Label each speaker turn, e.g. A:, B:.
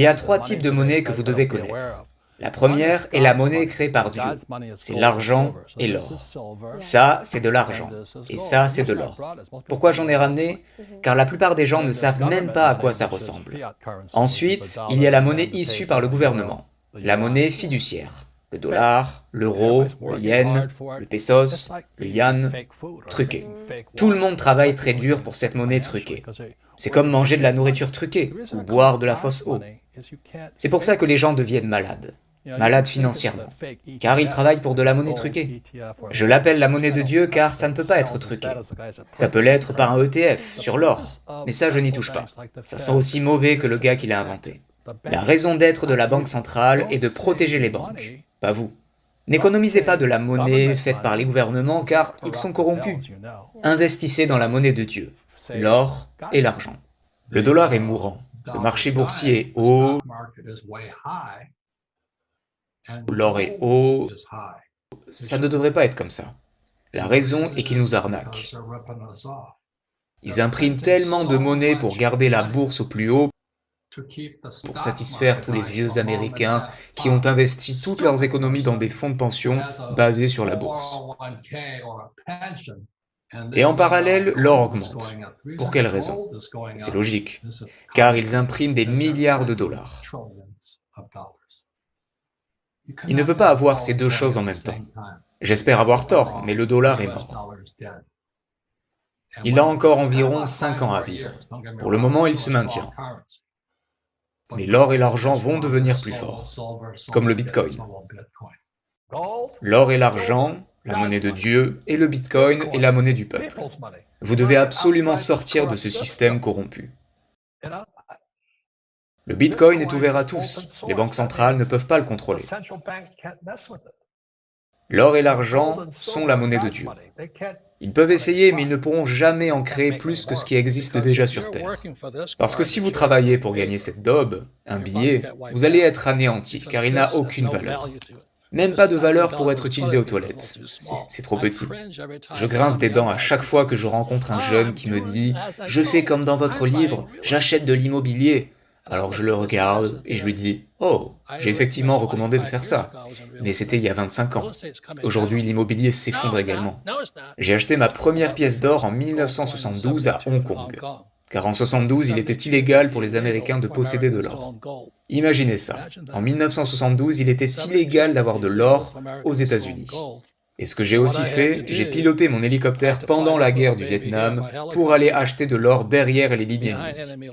A: Il y a trois types de monnaies que vous devez connaître. La première est la monnaie créée par Dieu. C'est l'argent et l'or. Ça, c'est de l'argent. Et ça, c'est de l'or. Pourquoi j'en ai ramené? Car la plupart des gens ne savent même pas à quoi ça ressemble. Ensuite, il y a la monnaie issue par le gouvernement. La monnaie fiduciaire. Le dollar, l'euro, le yen, le pesos, le yuan, truqué. Tout le monde travaille très dur pour cette monnaie truquée. C'est comme manger de la nourriture truquée ou boire de la fausse eau. C'est pour ça que les gens deviennent malades. Malades financièrement, car ils travaillent pour de la monnaie truquée. Je l'appelle la monnaie de Dieu car ça ne peut pas être truqué. Ça peut l'être par un ETF, sur l'or, mais ça je n'y touche pas. Ça sent aussi mauvais que le gars qui l'a inventé. La raison d'être de la banque centrale est de protéger les banques, pas vous. N'économisez pas de la monnaie faite par les gouvernements car ils sont corrompus. Investissez dans la monnaie de Dieu, l'or et l'argent. Le dollar est mourant, le marché boursier est haut, l'or est haut, ça ne devrait pas être comme ça. La raison est qu'ils nous arnaquent. Ils impriment tellement de monnaie pour garder la bourse au plus haut, pour satisfaire tous les vieux Américains qui ont investi toutes leurs économies dans des fonds de pension basés sur la bourse. Et en parallèle, l'or augmente. Pour quelle raison? C'est logique, car ils impriment des milliards de dollars. Il ne peut pas avoir ces deux choses en même temps. J'espère avoir tort, mais le dollar est mort. Il a encore environ 5 ans à vivre. Pour le moment, il se maintient. Mais l'or et l'argent vont devenir plus forts, comme le Bitcoin. L'or et l'argent, la monnaie de Dieu, et le Bitcoin est la monnaie du peuple. Vous devez absolument sortir de ce système corrompu. Le Bitcoin est ouvert à tous, les banques centrales ne peuvent pas le contrôler. L'or et l'argent sont la monnaie de Dieu. Ils peuvent essayer, mais ils ne pourront jamais en créer plus que ce qui existe déjà sur Terre. Parce que si vous travaillez pour gagner cette daube, un billet, vous allez être anéanti, car il n'a aucune valeur. Même pas de valeur pour être utilisé aux toilettes. C'est trop petit. Je grince des dents à chaque fois que je rencontre un jeune qui me dit « Je fais comme dans votre livre, j'achète de l'immobilier ». Alors je le regarde et je lui dis « Oh, j'ai effectivement recommandé de faire ça, mais c'était il y a 25 ans. Aujourd'hui, l'immobilier s'effondre également. J'ai acheté ma première pièce d'or en 1972 à Hong Kong, car en 72, il était illégal pour les Américains de posséder de l'or. Imaginez ça, en 1972, il était illégal d'avoir de l'or aux États-Unis. Et ce que j'ai aussi fait, j'ai piloté mon hélicoptère pendant la guerre du Vietnam pour aller acheter de l'or derrière les lignes ennemies.